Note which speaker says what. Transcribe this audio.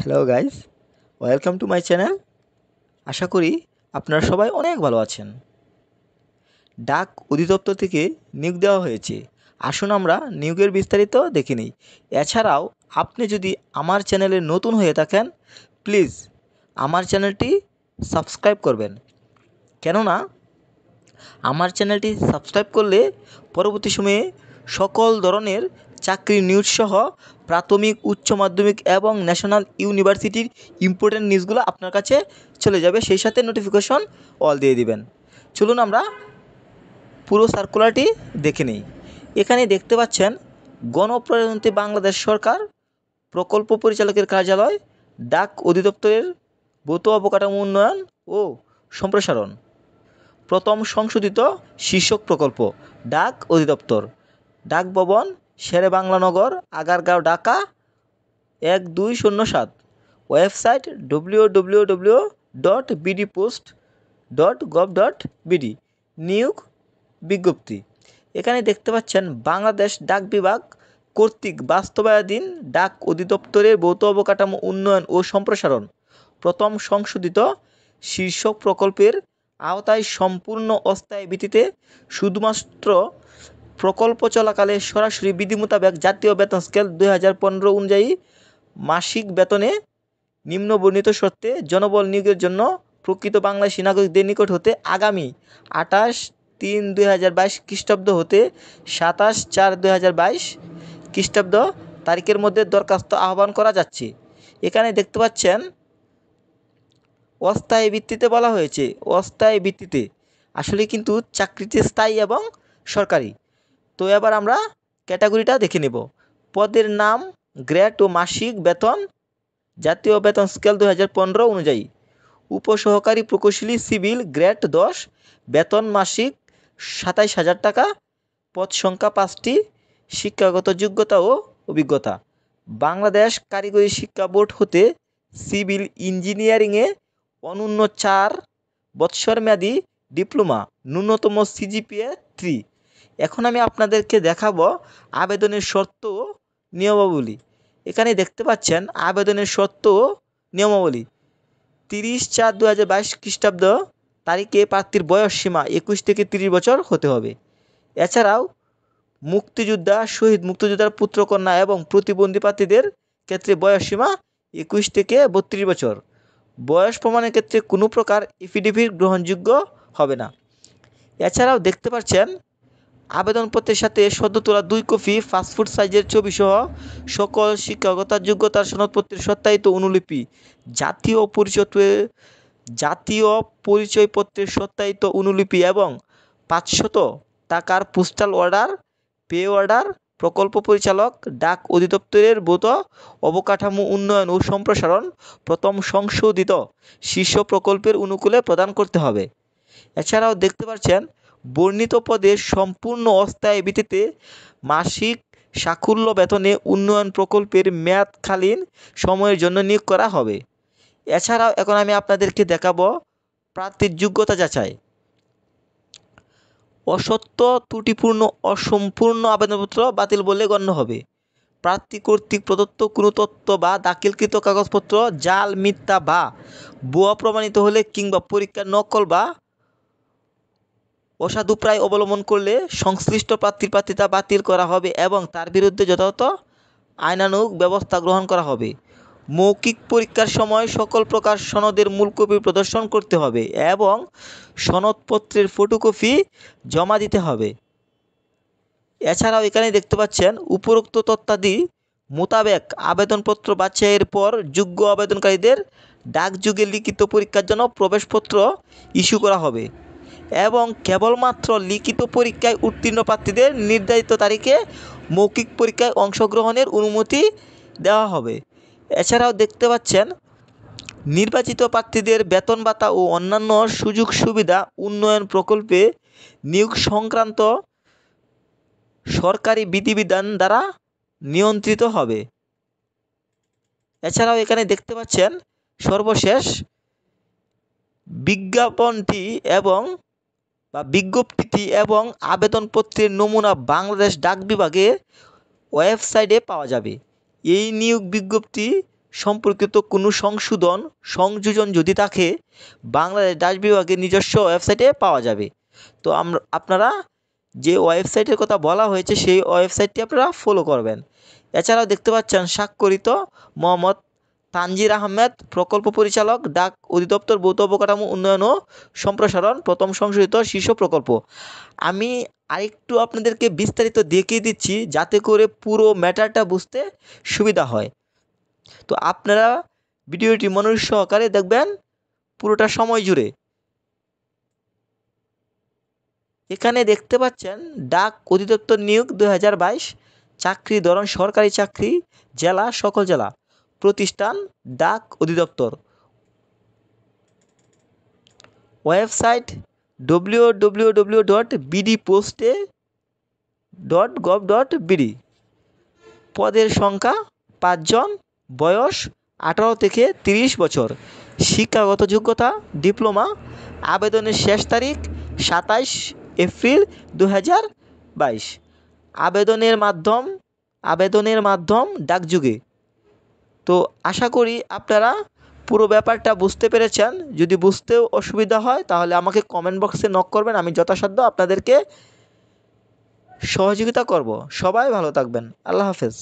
Speaker 1: Hello guys, welcome to my channel. আশা করি আপনারা সবাই অনেক ভালো আছেন। ডাক অধিদপ্তর থেকে নিয়োগ দেওয়া হয়েছে। আসুন আমরা নিয়োগের বিস্তারিত দেখে নিই। এছাড়াও আপনি যদি আমার চ্যানেলে নতুন হয়ে থাকেন, প্লিজ আমার চ্যানেলটি সাবস্ক্রাইব করবেন। কেননা আমার চ্যানেলটি সাবস্ক্রাইব করলে পরবর্তী সময়ে সকল ধরনের চাকরির নিউজ সহ প্রাথমিক, উচ্চ মাধ্যমিক এবং ন্যাশনাল ইউনিভার্সিটির ইম্পর্টেন্ট নিউজগুলো আপনার কাছে চলে যাবে। সেই সাথে নোটিফিকেশন অল দিয়ে দিবেন। চলুন আমরা পুরো সার্কুলারটি দেখে নিই। এখানে দেখতে পাচ্ছেন গণপ্রজাতন্ত্রী বাংলাদেশ সরকার প্রকল্প পরিচালকের কার্যালয়, ডাক অধিদপ্তরের ভৌত অবকাঠামো উন্নয়ন ও সম্প্রসারণ, প্রথম সংশোধিত শীর্ষক প্রকল্প, ডাক অধিদপ্তর, ডাক ভবন, শেরেবাংলানগর, আগারগাঁও, ঢাকা 1207। Website www.bdpost.gov.bd। নিয়োগ বিজ্ঞপ্তি। এখানে দেখতে পাচ্ছেন বাংলাদেশ ডাক বিভাগ কর্তৃক বাস্তবায়নাধীন ডাক অধিদপ্তরের ভৌত অবকাঠামো উন্নয়ন ও সম্প্রসারণ প্রথম সংশোধিত শীর্ষক প্রকল্পের আওতায় সম্পূর্ণ অস্থায়ী ভিত্তিতে শুধুমাত্র প্রকল্প চলাকালে সরাসরি বিধি মোতাবেক জাতীয় বেতন স্কেল 2015 অনুযায়ী মাসিক বেতনে নিম্নবর্ণিত শর্তে জনবল নিয়োগের জন্য প্রকৃত বাংলাদেশী নাগরিকদের নিকট হতে আগামী 28/3/2022 খ্রিস্টাব্দ হতে 27/4/2022 খ্রিস্টাব্দ তারিখের মধ্যে দরখাস্ত আহ্বান করা যাচ্ছে। এখানে দেখতে পাচ্ছেন অস্থায়ী ভিত্তিতে বলা হয়েছে। অস্থায়ী ভিত্তিতে আসলে কিন্তু চাকরিটি স্থায়ী এবং সরকারি। তো এবার আমরা ক্যাটাগরিটা দেখে নেব। পদের নাম, গ্রেড ও মাসিক বেতন জাতীয় বেতন স্কেল 2015 অনুযায়ী। উপসহকারী প্রকৌশলী সিভিল গ্রেড 10, বেতন মাসিক 27,000 টাকা, পদ সংখ্যা 5টি, শিক্ষাগত যোগ্যতা ও অভিজ্ঞতা বাংলাদেশ কারিগরি শিক্ষা বোর্ড হতে সিভিল ইঞ্জিনিয়ারিংয়ে অনূন্য 4 বৎসর মেয়াদী ডিপ্লোমা, ন্যূনতম সিজিপিএ 3। এখন আমি আপনাদেরকে দেখাবো আবেদনের শর্ত ও নিয়মাবলী। এখানে দেখতে পাচ্ছেন আবেদনের শর্ত ও নিয়মাবলী। 30/4/2022 খ্রিস্টাব্দ তারিখে প্রার্থীর বয়স সীমা 21 থেকে 30 বছর হতে হবে। এছাড়াও মুক্তিযোদ্ধা, শহীদ মুক্তিযোদ্ধার পুত্রকন্যা এবং প্রতিবন্ধী প্রার্থীদের ক্ষেত্রে বয়স সীমা 21 থেকে 32 বছর। বয়স প্রমাণের ক্ষেত্রে কোনো প্রকার এফিডেভিট গ্রহণযোগ্য হবে না। এছাড়াও দেখতে পাচ্ছেন আবেদনপত্রের সাথে সদ্য তোলা 2 কপি পাসপোর্ট সাইজের ছবিসহ সকল শিক্ষাগত যোগ্যতার সনদপত্রের সত্যায়িত অনুলিপি, জাতীয় পরিচয়পত্রের সত্যায়িত অনুলিপি এবং 500 টাকার পোস্টাল অর্ডার, পে অর্ডার প্রকল্প পরিচালক ডাক অধিদপ্তরের ভৌত অবকাঠামো উন্নয়ন ও সম্প্রসারণ প্রথম সংশোধিত শীর্ষ প্রকল্পের অনুকূলে প্রদান করতে হবে। এছাড়াও দেখতে পাচ্ছেন বর্ণিত পদে সম্পূর্ণ অস্থায়ী ভিত্তিতে মাসিক সাকুল্য বেতনে উন্নয়ন প্রকল্পের মেয়াদকালীন সময়ের জন্য নিয়োগ করা হবে। এছাড়াও এখন আমি আপনাদেরকে দেখাবো প্রার্থীর যোগ্যতা যাচাই। অসত্য, ত্রুটিপূর্ণ, অসম্পূর্ণ আবেদনপত্র বাতিল বলে গণ্য হবে। প্রার্থী কর্তৃক প্রদত্ত কোনো তথ্য বা দাখিলকৃত কাগজপত্র জাল, মিথ্যা বা ভুয়া প্রমাণিত হলে কিংবা পরীক্ষার নকল বা অসাধুপ্রায় অবলম্বন করলে সংশ্লিষ্ট প্রার্থীর প্রার্থিতা বাতিল করা হবে এবং তার বিরুদ্ধে যথাযথ আইনানুগ ব্যবস্থা গ্রহণ করা হবে। মৌখিক পরীক্ষার সময় সকল প্রকার সনদের মূল কপি প্রদর্শন করতে হবে এবং সনদপত্রের ফটোকপি জমা দিতে হবে। এছাড়াও এখানে দেখতে পাচ্ছেন উপরোক্ত তথ্যাদি মোতাবেক আবেদনপত্র বাছাইয়ের পর যোগ্য আবেদনকারীদের ডাকযোগে লিখিত পরীক্ষার জন্য প্রবেশপত্র ইস্যু করা হবে এবং কেবলমাত্র লিখিত পরীক্ষায় উত্তীর্ণ প্রার্থীদের নির্ধারিত তারিখে মৌখিক পরীক্ষায় অংশগ্রহণের অনুমতি দেওয়া হবে। এছাড়াও দেখতে পাচ্ছেন নির্বাচিত প্রার্থীদের বেতন ভাতা ও অন্যান্য সুযোগ সুবিধা উন্নয়ন প্রকল্পে নিয়োগ সংক্রান্ত সরকারি বিধিবিধান দ্বারা নিয়ন্ত্রিত হবে। এছাড়াও এখানে দেখতে পাচ্ছেন সর্বশেষ বিজ্ঞপ্তিটি এবং আবেদনপত্রের নমুনা বাংলাদেশ ডাক বিভাগের ওয়েবসাইটে পাওয়া যাবে। এই নিয়োগ বিজ্ঞপ্তি সম্পর্কিত কোনো সংযোজন যদি থাকে বাংলাদেশ ডাক বিভাগের নিজস্ব ওয়েবসাইটে পাওয়া যাবে। তো আপনারা যে ওয়েবসাইটের কথা বলা হয়েছে সেই ওয়েবসাইটটি আপনারা ফলো করবেন। এছাড়াও দেখতে পাচ্ছেন স্বাক্ষরিত মোহাম্মদ তানজির আহমেদ, প্রকল্প পরিচালক, ডাক অধিদপ্তর, ভৌত অবকাঠামো উন্নয়ন ও সম্প্রসারণ, প্রথম সংশোধিত শীর্ষ প্রকল্প। আমি আরেকটু আপনাদেরকে বিস্তারিত দেখিয়ে দিচ্ছি যাতে করে পুরো ম্যাটারটা বুঝতে সুবিধা হয়। তো আপনারা ভিডিওটি মনোযোগ সহকারে দেখবেন পুরোটা সময় জুড়ে। এখানে দেখতে পাচ্ছেন ডাক অধিদপ্তর নিয়োগ 2022, চাকরি ধরন সরকারি চাকরি, জেলা সকল জেলা, প্রতিষ্ঠান ডাক অধিদপ্তর, ওয়েবসাইট www.bdposte.gov.bd, পদের সংখ্যা 5 জন, বয়স 18 থেকে 30 বছর, শিক্ষাগত যোগ্যতা ডিপ্লোমা, আবেদনের শেষ তারিখ 27 এপ্রিল 2022, আবেদনের মাধ্যম ডাকযোগে। তো আশা করি আপনারা পুরো ব্যাপারটা বুঝতে পেরেছেন। যদি বুঝতেও অসুবিধা হয় তাহলে আমাকে কমেন্ট বক্সে নক করবেন, আমি যথাসাধ্য আপনাদেরকে সহযোগিতা করব। সবাই ভালো থাকবেন। আল্লাহ হাফেজ।